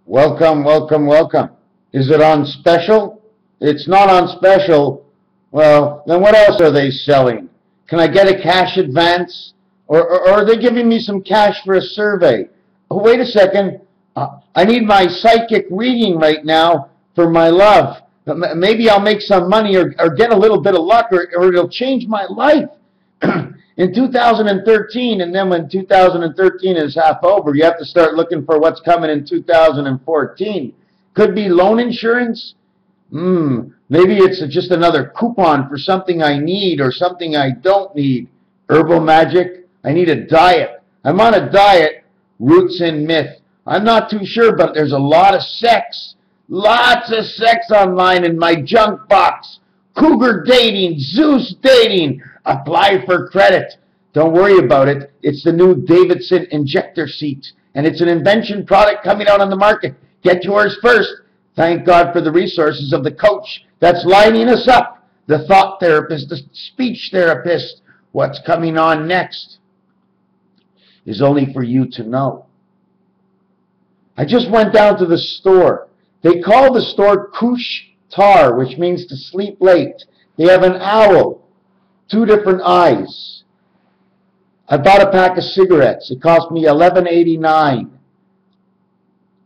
Welcome, welcome, welcome. Is it on special? It's not on special. Well, then what else are they selling? Can I get a cash advance? Or are they giving me some cash for a survey? Oh, wait a second. I need my psychic reading right now for my love. Maybe I'll make some money or get a little bit of luck or it'll change my life. In 2013, and then when 2013 is half over, you have to start looking for what's coming in 2014. Could be loan insurance. Maybe it's just another coupon for something I need or something I don't need. Herbal magic. I need a diet. I'm on a diet. Roots in myth. I'm not too sure, but there's a lot of sex. Lots of sex online in my junk box. Cougar dating. Zeus dating. Apply for credit. Don't worry about it. It's the new Davidson injector seat, and it's an invention product coming out on the market. Get yours first. Thank God for the resources of the coach that's lining us up, the thought therapist, the speech therapist. What's coming on next is only for you to know. I just went down to the store. They call the store Kush-Tar, which means to sleep late. They have an owl. 2 different eyes. I bought a pack of cigarettes. It cost me $11.89.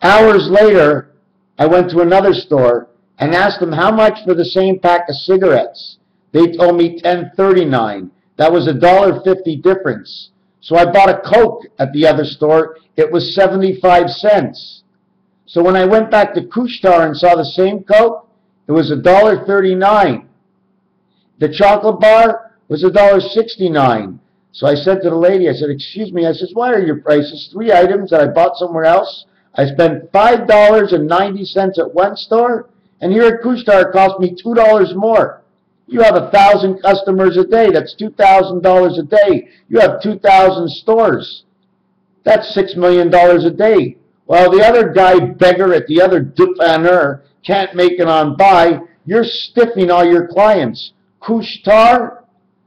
Hours later, I went to another store and asked them how much for the same pack of cigarettes. They told me $10.39. That was $1.50 difference. So I bought a Coke at the other store. It was 75 cents. So when I went back to Kushtar and saw the same Coke, it was $1.39. The chocolate bar was $1.69. So I said to the lady, I said, excuse me, I said, why are your prices? 3 items that I bought somewhere else. I spent $5.90 at one store, and here at Kushtar it cost me $2 more. You have 1,000 customers a day. That's $2,000 a day. You have 2,000 stores. That's $6 million a day. Well, the other guy, beggar at the other dépanneur, can't make it on by. You're stiffing all your clients. Kushtar?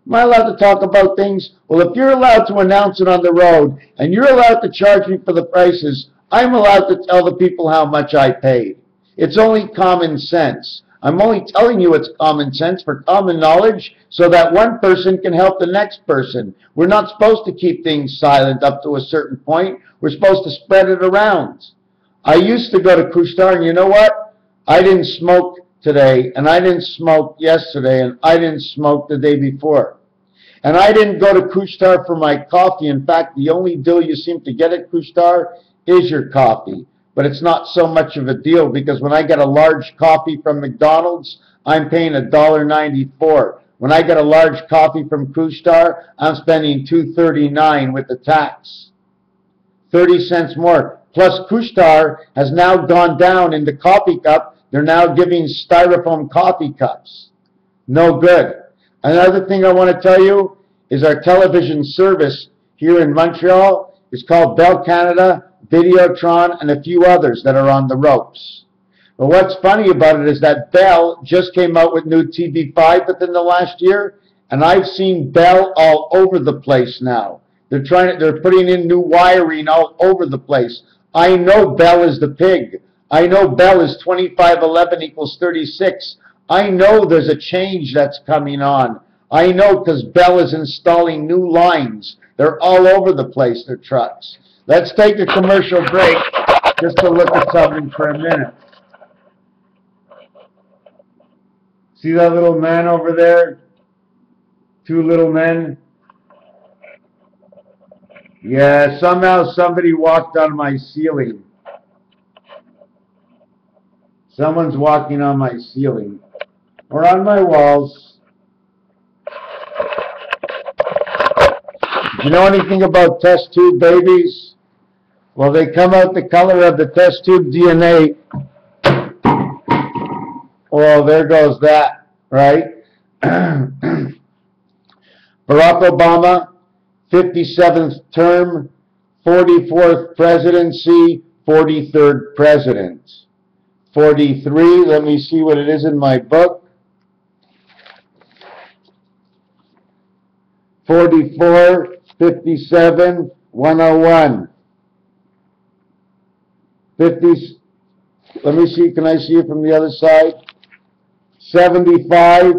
Am I allowed to talk about things? Well, if you're allowed to announce it on the road and you're allowed to charge me for the prices, I'm allowed to tell the people how much I paid. It's only common sense. I'm only telling you it's common sense for common knowledge so that one person can help the next person. We're not supposed to keep things silent up to a certain point. We're supposed to spread it around. I used to go to Kushtar, and you know what? I didn't smoke today, and I didn't smoke yesterday, and I didn't smoke the day before. And I didn't go to Kushtar for my coffee. In fact, the only deal you seem to get at Kushtar is your coffee. But it's not so much of a deal because when I get a large coffee from McDonald's, I'm paying $1.94. When I get a large coffee from Kushtar, I'm spending $2.39 with the tax. 30 cents more. Plus, Kushtar has now gone down in the coffee cup. They're now giving styrofoam coffee cups. No good. Another thing I want to tell you is our television service here in Montreal is called Bell Canada, Videotron, and a few others that are on the ropes. But what's funny about it is that Bell just came out with new TV5 within the last year, and I've seen Bell all over the place now. They're putting in new wiring all over the place. I know Bell is the pig. I know Bell is 2511 equals 36. I know there's a change that's coming on. I know because Bell is installing new lines. They're all over the place, their trucks. Let's take a commercial break just to look at something for a minute. See that little man over there? 2 little men? Yeah, somehow somebody walked on my ceiling. Someone's walking on my ceiling. Or on my walls. Do you know anything about test tube babies? Well, they come out the color of the test tube DNA. Well, there goes that, right? Barack Obama, 57th term, 44th presidency, 43rd president. 43, let me see what it is in my book. 44, 57, 101. Let me see, can I see it from the other side? 75,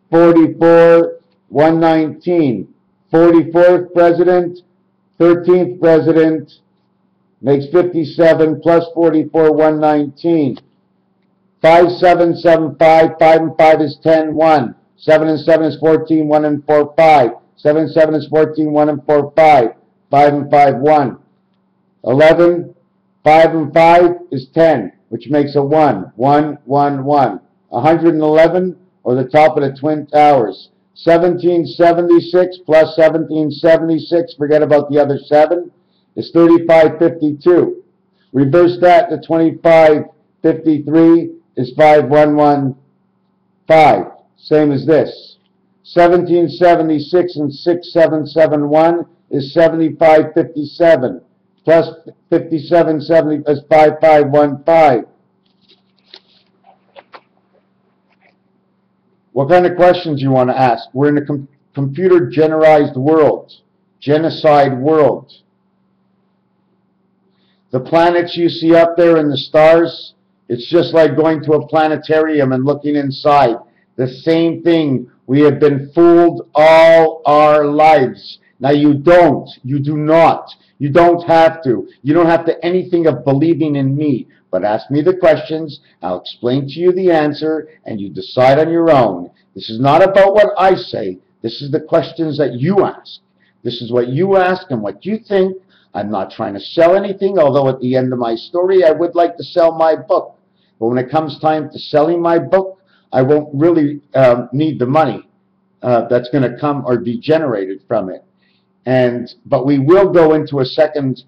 44, 119. 44th president, 13th president, makes 57, plus 44, 119. 5775, 5 and 5 is 10, 1. 7 and 7 is 14, 1 and 4, 5. 7 and 7 is 14, 1 and 4, 5. 5 and 5, 1. 11, 5 and 5 is 10, which makes a 1. 1, 1, 1. 111, or the top of the Twin Towers. 1776 plus 1776, forget about the other 7, is 3552. Reverse that to 2553 is 5115. Same as this. 1776 and 6771 is 7557. Plus 5770 is 5515. What kind of questions you want to ask? We're in a computer-generized world, genocide world. The planets you see up there and the stars, it's just like going to a planetarium and looking inside. The same thing. We have been fooled all our lives. Now you don't. You do not. You don't have to. You don't have to anything of believing in me. But ask me the questions, I'll explain to you the answer, and you decide on your own. This is not about what I say. This is the questions that you ask. This is what you ask and what you think. I'm not trying to sell anything, although at the end of my story, I would like to sell my book. But when it comes time to selling my book, I won't really need the money that's going to come or be generated from it. But we will go into a second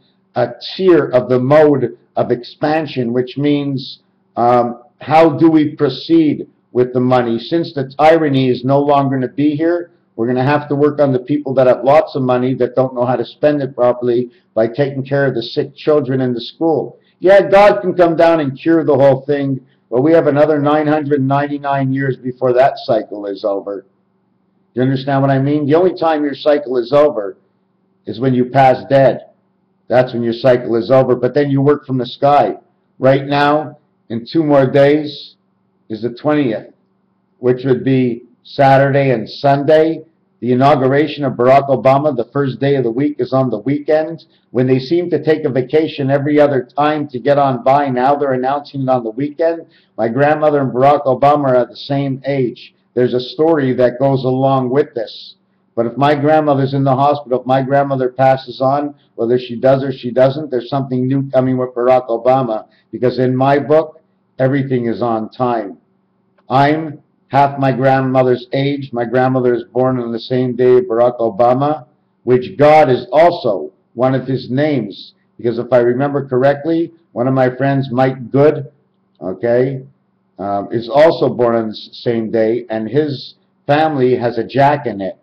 tier of the mode of expansion, which means how do we proceed with the money? Since the tyranny is no longer going to be here, we're going to have to work on the people that have lots of money that don't know how to spend it properly by taking care of the sick children in the school. Yeah, God can come down and cure the whole thing, but we have another 999 years before that cycle is over. You understand what I mean? The only time your cycle is over is when you pass dead. That's when your cycle is over, but then you work from the sky. Right now, in 2 more days, is the 20th, which would be Saturday and Sunday. The inauguration of Barack Obama, the first day of the week, is on the weekend. When they seem to take a vacation every other time to get on by, now they're announcing it on the weekend. My grandmother and Barack Obama are at the same age. There's a story that goes along with this. But if my grandmother's in the hospital, if my grandmother passes on, whether she does or she doesn't, there's something new coming with Barack Obama. Because in my book, everything is on time. I'm half my grandmother's age. My grandmother is born on the same day of Barack Obama, which God is also one of his names. Because if I remember correctly, one of my friends, Mike Good, okay, is also born on the same day, and his family has a Jack in it.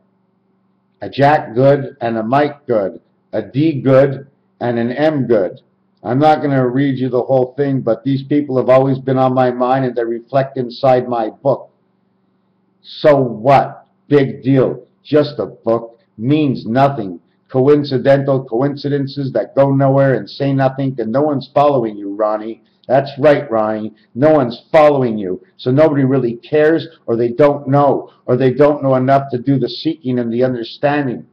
A Jack Good and a Mike Good, a D Good and an M Good. I'm not going to read you the whole thing, but these people have always been on my mind and they reflect inside my book. So what? Big deal. Just a book means nothing. Coincidental coincidences that go nowhere and say nothing, and no one's following you, Ronnie. That's right, Ronnie. No one's following you. So nobody really cares, or they don't know enough to do the seeking and the understanding.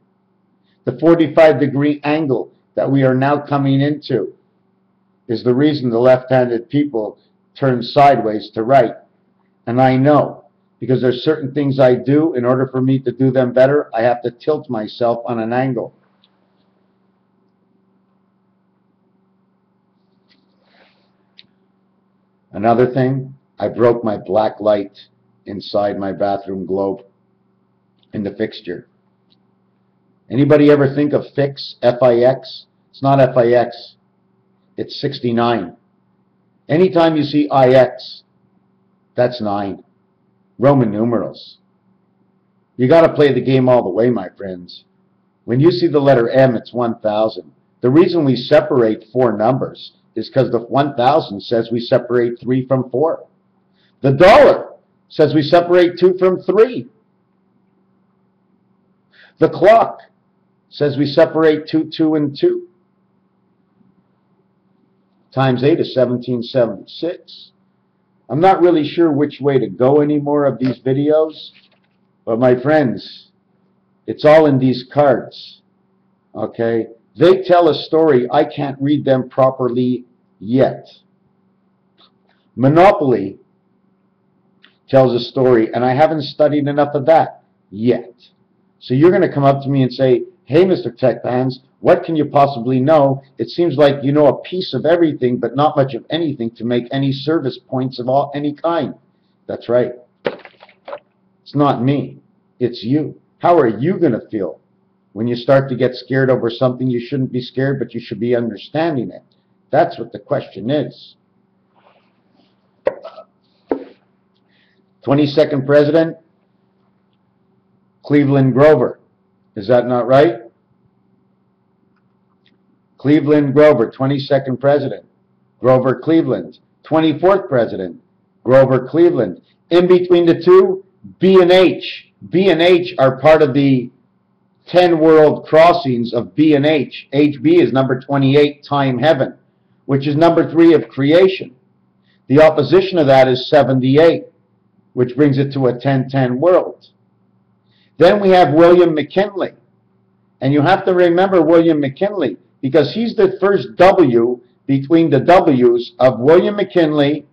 The 45-degree angle that we are now coming into is the reason the left-handed people turn sideways to right. And I know, because there's certain things I do, in order for me to do them better, I have to tilt myself on an angle. Another thing, I broke my black light inside my bathroom globe in the fixture. Anybody ever think of fix, F-I-X? It's not F-I-X. It's 69. Anytime you see I-X, that's 9. Roman numerals. You got to play the game all the way, my friends. When you see the letter M, it's 1,000. The reason we separate 4 numbers is because the 1,000 says we separate 3 from 4. The dollar says we separate 2 from 3. The clock says we separate 2, 2, and 2. times 8 is 1776. I'm not really sure which way to go anymore of these videos, but my friends, it's all in these cards, okay? They tell a story. I can't read them properly yet. Monopoly tells a story, and I haven't studied enough of that yet. So you're going to come up to me and say, hey, Mr. Tech Fans, what can you possibly know? It seems like you know a piece of everything, but not much of anything to make any service points of any kind. That's right. It's not me. It's you. How are you going to feel when you start to get scared over something you shouldn't be scared, but you should be understanding it? That's what the question is. 22nd President, Cleveland Grover. Is that not right? Cleveland Grover, 22nd President, Grover Cleveland. 24th President, Grover Cleveland. In between the two, B and H. B and H are part of the 10 world crossings of B and H. HB is number 28, Time Heaven, which is number 3 of creation. The opposition of that is 78, which brings it to a 10-10 world. Then we have William McKinley. And you have to remember William McKinley, because he's the first W between the W's of William McKinley,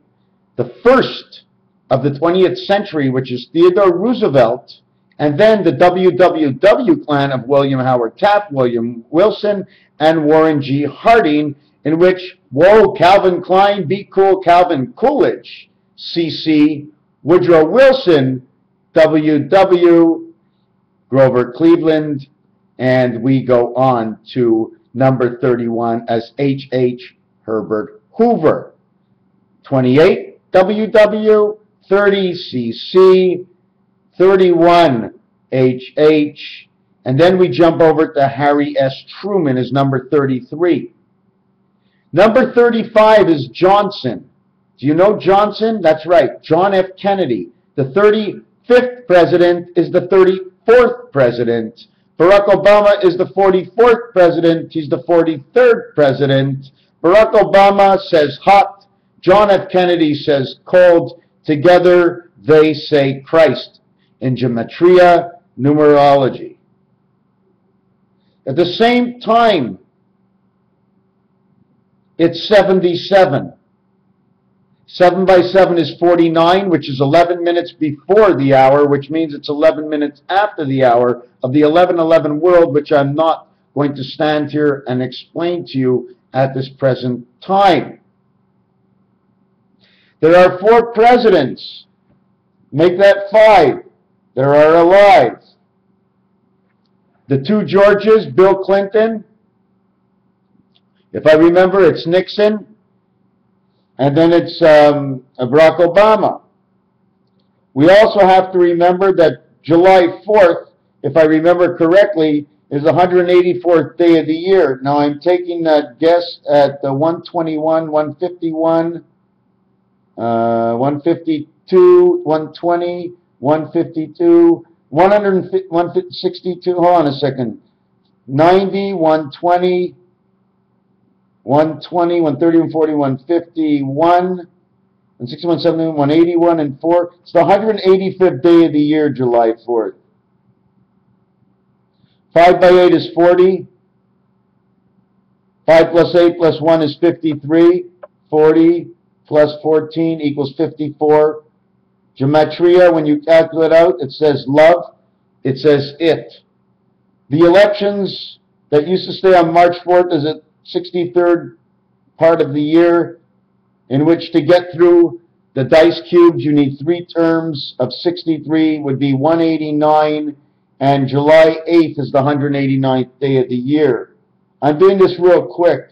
the first of the 20th century, which is Theodore Roosevelt, and then the WWW clan of William Howard Taft, William Wilson, and Warren G. Harding, in which, whoa, Calvin Klein, be cool, Calvin Coolidge, CC, Woodrow Wilson, WW, Grover Cleveland, and we go on to number 31 as H.H. Herbert Hoover. 28, WW, 30, CC, 31, H.H., and then we jump over to Harry S. Truman as number 33. Number 35 is Johnson. Do you know Johnson? That's right, John F. Kennedy. The 35th president is the 34th president. Barack Obama is the 44th president. He's the 43rd president. Barack Obama says hot. John F. Kennedy says cold. Together they say Christ in gematria, numerology. At the same time, it's 77. 7 by 7 is 49, which is 11 minutes before the hour, which means it's 11 minutes after the hour of the 11:11 world, which I'm not going to stand here and explain to you at this present time. There are 4 presidents. Make that 5. There are alive. The 2 Georges, Bill Clinton. If I remember, it's Nixon. And then it's Barack Obama. We also have to remember that July 4th, if I remember correctly, is the 184th day of the year. Now I'm taking that guess at the 121, 151, 152, 120, 152, 162, hold on a second, 90, 120, 120, 130, 140, 151, 161, 71, 181, and 4. It's the 185th day of the year, July 4th. 5 by 8 is 40. 5 plus 8 plus 1 is 53. 40 plus 14 equals 54. Gematria, when you calculate out, it says love. It says it. The elections that used to stay on March 4th is at 63rd part of the year, in which to get through the dice cubes you need 3 terms of 63 would be 189, and July 8th is the 189th day of the year. I'm doing this real quick.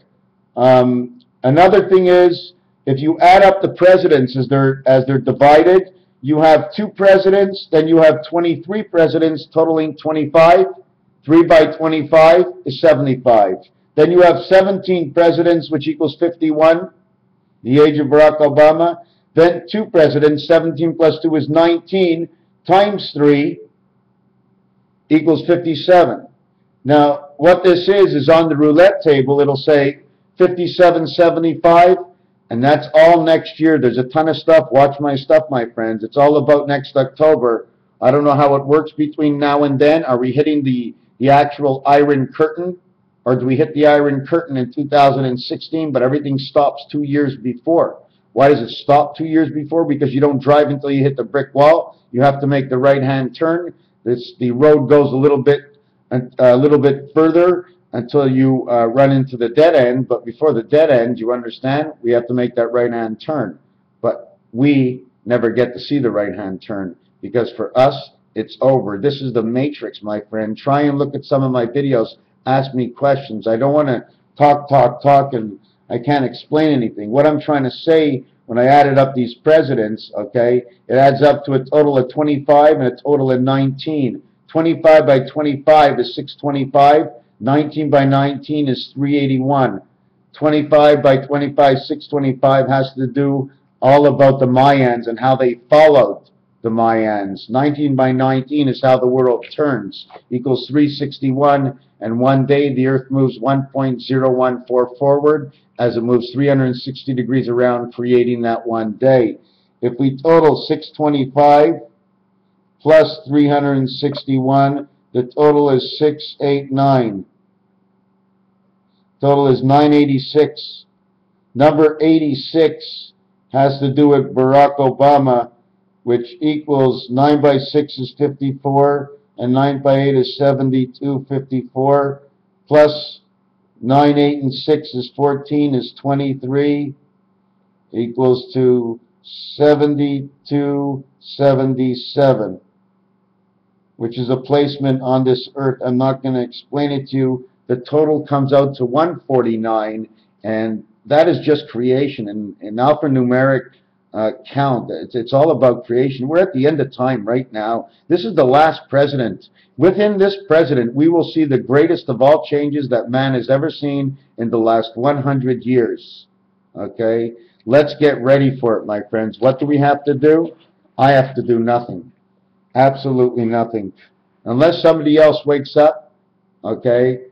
Another thing is, if you add up the presidents as they're divided, you have 2 presidents, then you have 23 presidents totaling 25. 3 by 25 is 75. Then you have 17 presidents, which equals 51, the age of Barack Obama. Then 2 presidents, 17 plus 2 is 19, times 3 equals 57. Now, what this is on the roulette table, it'll say 5775, and that's all next year. There's a ton of stuff. Watch my stuff, my friends. It's all about next October. I don't know how it works between now and then. Are we hitting the actual Iron Curtain, or do we hit the Iron Curtain in 2016, but everything stops 2 years before? Why does it stop 2 years before? Because you don't drive until you hit the brick wall. You have to make the right-hand turn. The road goes a little bit further until you run into the dead end. But before the dead end, you understand, we have to make that right-hand turn. But we never get to see the right-hand turn, because for us, it's over. This is the matrix, my friend. Try and look at some of my videos. Ask me questions. I don't want to talk, and I can't explain anything. What I'm trying to say, when I added up these presidents, okay, it adds up to a total of 25 and a total of 19. 25 by 25 is 625. 19 by 19 is 381. 25 by 25, 625 has to do all about the Mayans and how they followed the Mayans. 19 by 19 is how the world turns, equals 361, and one day the Earth moves 1.014 forward as it moves 360 degrees around, creating that one day. If we total 625 plus 361, the total is 689. Total is 986. Number 86 has to do with Barack Obama, which equals 9 by 6 is 54, and 9 by 8 is 72, 54, plus 9, 8, and 6 is 14, is 23, equals to 72, 77, which is a placement on this earth. I'm not going to explain it to you. The total comes out to 149, and that is just creation. And alphanumeric count, it's all about creation. We're at the end of time right now. This is the last president. Within this president, we will see the greatest of all changes that man has ever seen in the last 100 years. Okay? Let's get ready for it, my friends. What do we have to do? I have to do nothing. Absolutely nothing. Unless somebody else wakes up, okay,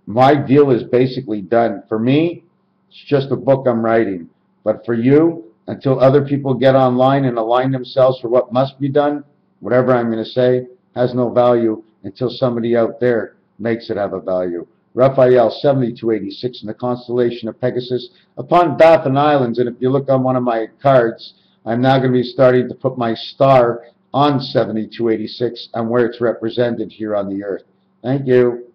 my deal is basically done. For me, it's just a book I'm writing. But for you, until other people get online and align themselves for what must be done, whatever I'm going to say has no value until somebody out there makes it have a value. Raphael 7286 in the constellation of Pegasus upon Baffin Islands. And if you look on one of my cards, I'm now going to be starting to put my star on 7286 and where it's represented here on the earth. Thank you.